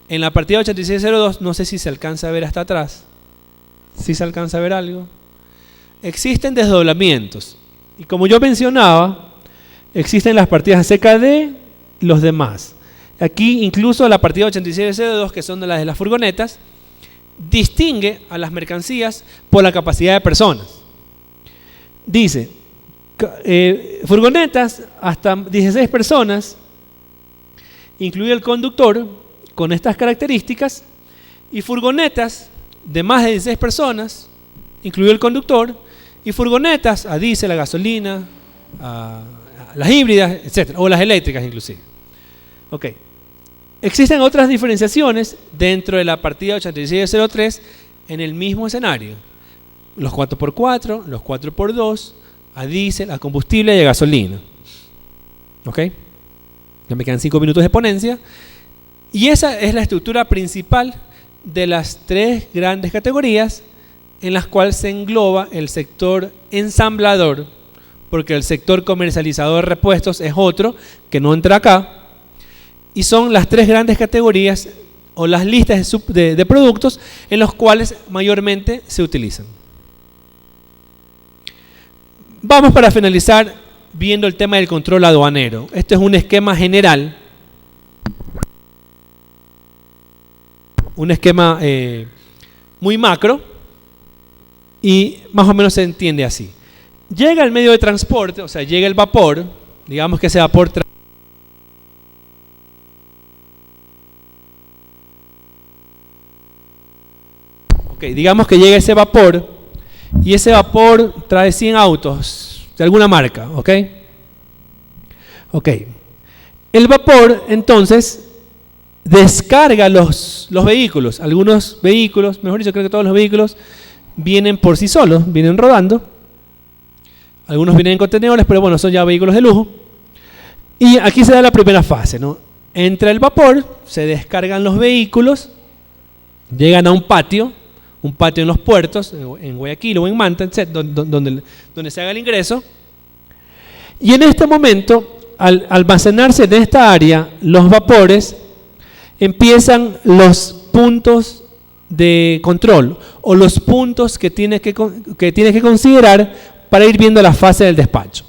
en la partida 8602, no sé si se alcanza a ver hasta atrás. ¿Sí se alcanza a ver algo? Existen desdoblamientos. Y como yo mencionaba, existen las partidas CKD y los demás. Aquí incluso la partida 8602, que son las de las furgonetas, distingue a las mercancías por la capacidad de personas. Dice, furgonetas hasta 16 personas, incluye el conductor con estas características, y furgonetas de más de 16 personas, incluye el conductor, y furgonetas a diésel, a gasolina, a las híbridas, etc., o las eléctricas inclusive. Ok. Existen otras diferenciaciones dentro de la partida 8603 en el mismo escenario. Los 4x4, los 4x2, a diésel, a combustible y a gasolina. ¿Ok? Ya me quedan 5 minutos de ponencia. Y esa es la estructura principal de las 3 grandes categorías en las cuales se engloba el sector ensamblador, porque el sector comercializador de repuestos es otro que no entra acá. Y son las 3 grandes categorías o las listas de productos en los cuales mayormente se utilizan. Vamos para finalizar viendo el tema del control aduanero. Este es un esquema general, un esquema muy macro y más o menos se entiende así. Llega el medio de transporte, o sea, llega el vapor, digamos que ese vapor digamos que llega ese vapor y ese vapor trae 100 autos de alguna marca, ¿ok? El vapor entonces descarga los vehículos. Algunos vehículos, mejor dicho, creo que todos los vehículos vienen por sí solos, vienen rodando. Algunos vienen en contenedores, pero bueno, son ya vehículos de lujo. Y aquí se da la primera fase, ¿no? Entra el vapor, se descargan los vehículos, llegan a un patio en los puertos, en Guayaquil o en Manta, etc., donde se haga el ingreso. Y en este momento, al almacenarse en esta área, los vapores, empiezan los puntos de control o los puntos que tienes que considerar para ir viendo la fase del despacho.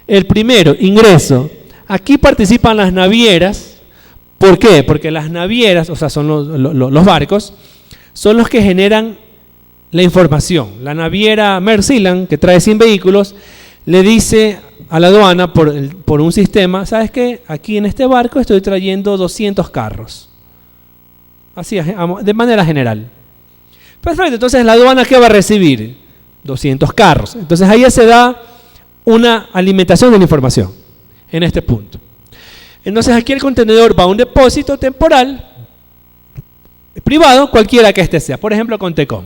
El primero, ingreso. Aquí participan las navieras. ¿Por qué? Porque las navieras, o sea, son los barcos, son los que generan la información. La naviera Merciland, que trae 100 vehículos, le dice a la aduana por un sistema, ¿sabes qué? Aquí en este barco estoy trayendo 200 carros. Así, de manera general. Perfecto, entonces la aduana, ¿qué va a recibir? 200 carros. Entonces ahí se da una alimentación de la información en este punto. Entonces aquí el contenedor va a un depósito temporal privado, cualquiera que este sea, por ejemplo Contecón.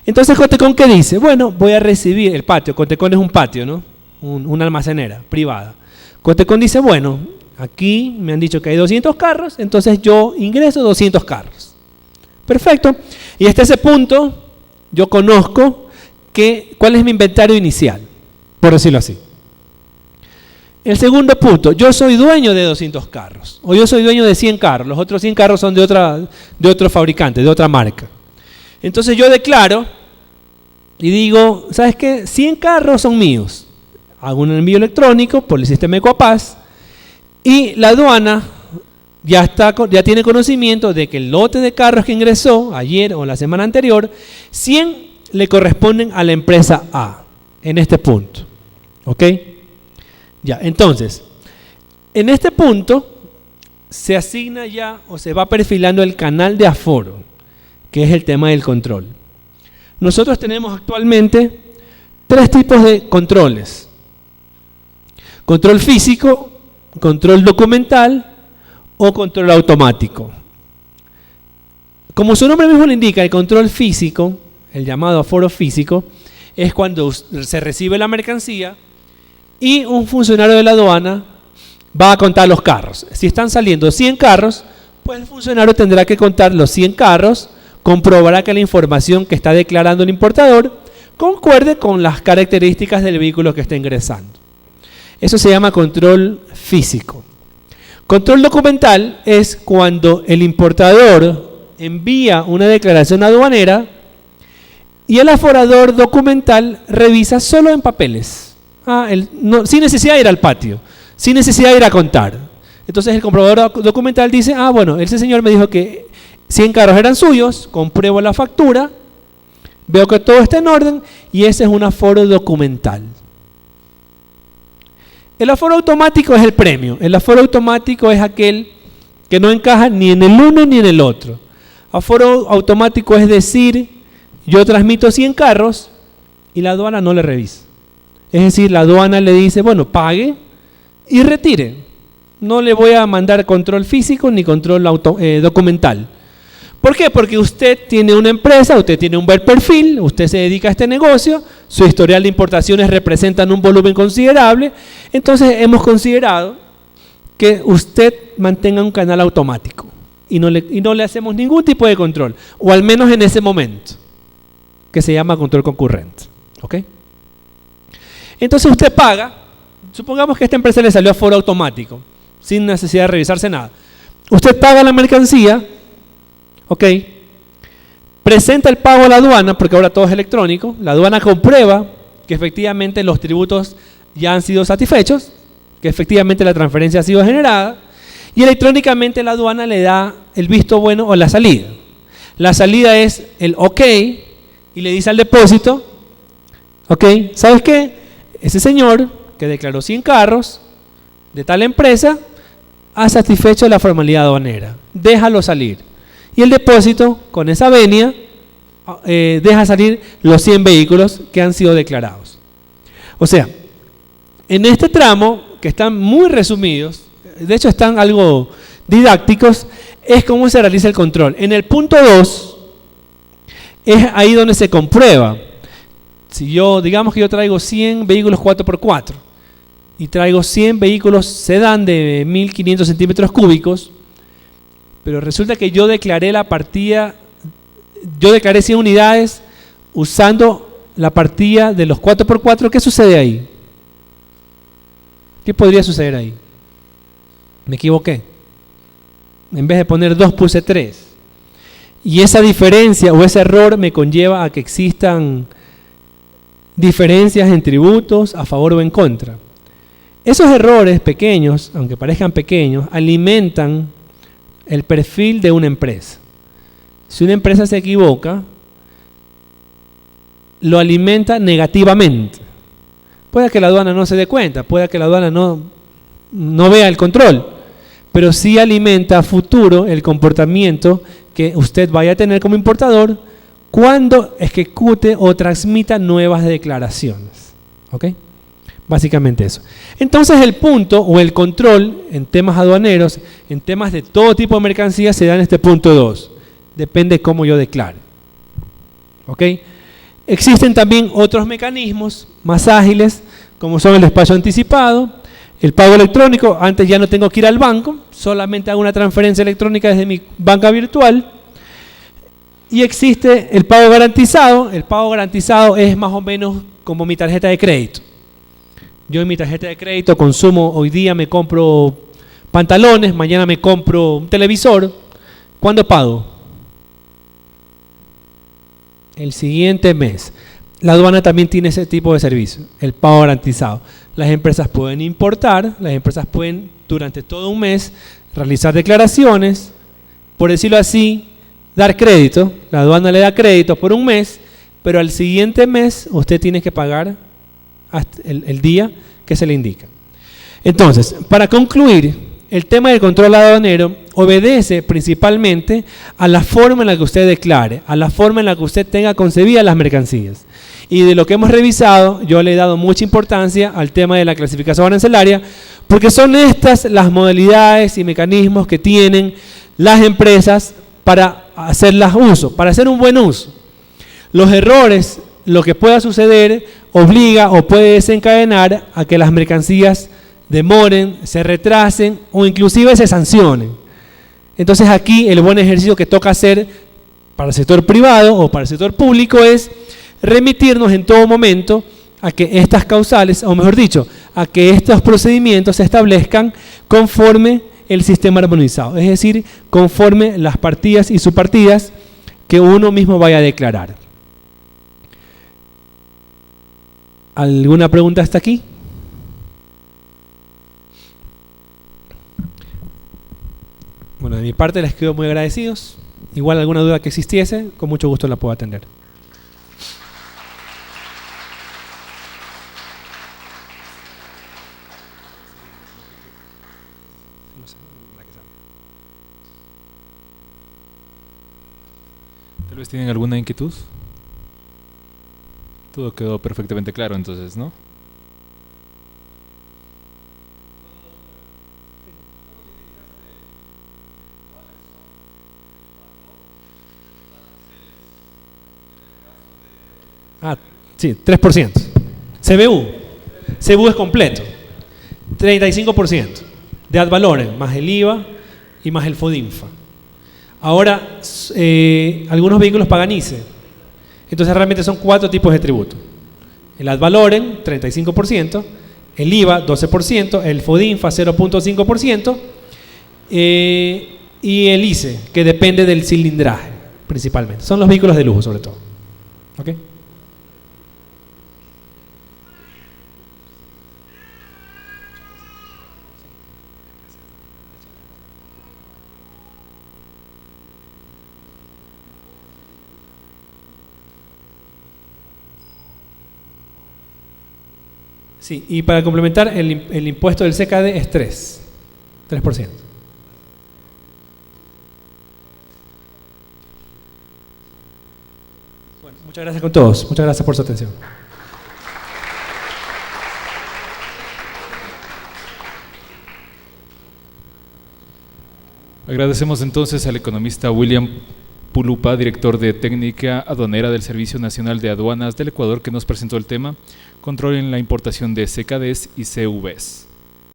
Entonces Contecón, ¿qué dice? Bueno, voy a recibir el patio. Contecón es un patio, ¿no? Una almacenera privada. Contecón dice, bueno, aquí me han dicho que hay 200 carros, entonces yo ingreso 200 carros. Perfecto. Y hasta ese punto yo conozco cuál es mi inventario inicial, por decirlo así. El segundo punto, yo soy dueño de 200 carros, o yo soy dueño de 100 carros, los otros 100 carros son de otro fabricante, de otra marca. Entonces yo declaro y digo, ¿sabes qué? 100 carros son míos. Hago un envío electrónico por el sistema Ecuapaz y la aduana ya tiene conocimiento de que el lote de carros que ingresó ayer o la semana anterior, 100 le corresponden a la empresa A, en este punto. ¿Ok? Ya, entonces, en este punto se asigna ya o se va perfilando el canal de aforo, que es el tema del control. Nosotros tenemos actualmente 3 tipos de controles: control físico, control documental o control automático. Como su nombre mismo lo indica, el control físico, el llamado aforo físico, es cuando se recibe la mercancía y un funcionario de la aduana va a contar los carros. Si están saliendo 100 carros, pues el funcionario tendrá que contar los 100 carros, comprobará que la información que está declarando el importador concuerde con las características del vehículo que está ingresando. Eso se llama control físico. Control documental es cuando el importador envía una declaración aduanera y el aforador documental revisa solo en papeles, sin necesidad de ir al patio, sin necesidad de ir a contar. Entonces el comprobador documental dice, bueno, ese señor me dijo que 100 carros eran suyos, compruebo la factura, veo que todo está en orden y ese es un aforo documental. El aforo automático es el premio. El aforo automático es aquel que no encaja ni en el uno ni en el otro. Aforo automático es decir, yo transmito 100 carros y la aduana no le revisa. Es decir, la aduana le dice, bueno, pague y retire. No le voy a mandar control físico ni control documental. ¿Por qué? Porque usted tiene una empresa, usted tiene un buen perfil, usted se dedica a este negocio, su historial de importaciones representan un volumen considerable, entonces hemos considerado que usted mantenga un canal automático y no le hacemos ningún tipo de control, o al menos en ese momento, que se llama control concurrente. ¿Ok? Entonces usted paga, supongamos que a esta empresa le salió aforo automático, sin necesidad de revisarse nada. Usted paga la mercancía, ok, presenta el pago a la aduana, porque ahora todo es electrónico, la aduana comprueba que efectivamente los tributos ya han sido satisfechos, que efectivamente la transferencia ha sido generada, y electrónicamente la aduana le da el visto bueno o la salida. La salida es el ok, y le dice al depósito, ok, ¿sabes qué? Ese señor que declaró 100 carros de tal empresa ha satisfecho la formalidad aduanera, déjalo salir. Y el depósito, con esa venia, deja salir los 100 vehículos que han sido declarados. O sea, en este tramo, que están muy resumidos, de hecho están algo didácticos, es cómo se realiza el control. En el punto 2, es ahí donde se comprueba. Si digamos que yo traigo 100 vehículos 4x4 y traigo 100 vehículos sedán de 1500 centímetros cúbicos, pero resulta que yo declaré la partida, yo declaré 100 unidades usando la partida de los 4x4, ¿qué sucede ahí? ¿Qué podría suceder ahí? Me equivoqué. En vez de poner 2 puse 3. Y esa diferencia o ese error me conlleva a que existan diferencias en tributos a favor o en contra. Esos errores pequeños, aunque parezcan pequeños, alimentan el perfil de una empresa. Si una empresa se equivoca, lo alimenta negativamente. Puede que la aduana no se dé cuenta, puede que la aduana no vea el control, pero sí alimenta a futuro el comportamiento que usted vaya a tener como importador cuando ejecute o transmita nuevas declaraciones. ¿Ok? Básicamente eso. Entonces el punto o el control en temas aduaneros, en temas de todo tipo de mercancías, se da en este punto 2. Depende cómo yo declare. ¿Ok? Existen también otros mecanismos más ágiles, como son el despacho anticipado, el pago electrónico. Antes ya no tengo que ir al banco, solamente hago una transferencia electrónica desde mi banca virtual. Y existe el pago garantizado. El pago garantizado es más o menos como mi tarjeta de crédito. Yo en mi tarjeta de crédito consumo, hoy día me compro pantalones, mañana me compro un televisor. ¿Cuándo pago? El siguiente mes. la aduana también tiene ese tipo de servicio, el pago garantizado. Las empresas pueden importar, las empresas pueden durante todo un mes realizar declaraciones, por decirlo así, dar crédito, la aduana le da crédito por un mes, pero al siguiente mes usted tiene que pagar hasta el día que se le indica. Entonces, para concluir, el tema del control aduanero obedece principalmente a la forma en la que usted declare, a la forma en la que usted tenga concebidas las mercancías. Y de lo que hemos revisado, yo le he dado mucha importancia al tema de la clasificación arancelaria, porque son estas las modalidades y mecanismos que tienen las empresas para hacerlas uso, para hacer un buen uso. Los errores, lo que pueda suceder, obliga o puede desencadenar a que las mercancías demoren, se retrasen o inclusive se sancionen. Entonces aquí el buen ejercicio que toca hacer para el sector privado o para el sector público es remitirnos en todo momento a que estas causales, o mejor dicho, a que estos procedimientos se establezcan conforme el sistema armonizado, es decir, conforme las partidas y subpartidas que uno mismo vaya a declarar. ¿Alguna pregunta hasta aquí? Bueno, de mi parte les quedo muy agradecidos. Igual alguna duda que existiese, con mucho gusto la puedo atender. Tal vez tienen alguna inquietud. Todo quedó perfectamente claro entonces, ¿no? Ah, sí, 3%. CBU es completo. 35% de ad valorem, más el IVA y más el FODINFA. Ahora, algunos vehículos pagan ICE. Entonces realmente son 4 tipos de tributo. El ad valorem, 35%, el IVA, 12%, el FODINFA, 0.5%, y el ICE, que depende del cilindraje, principalmente. Son los vehículos de lujo, sobre todo. ¿Ok? Sí, y para complementar, el impuesto del CKD es 3%. Bueno, muchas gracias con todos. Muchas gracias por su atención. Agradecemos entonces al economista William Pulupa, director de Técnica Aduanera del Servicio Nacional de Aduanas del Ecuador, que nos presentó el tema Control en la importación de CKDs y CVs.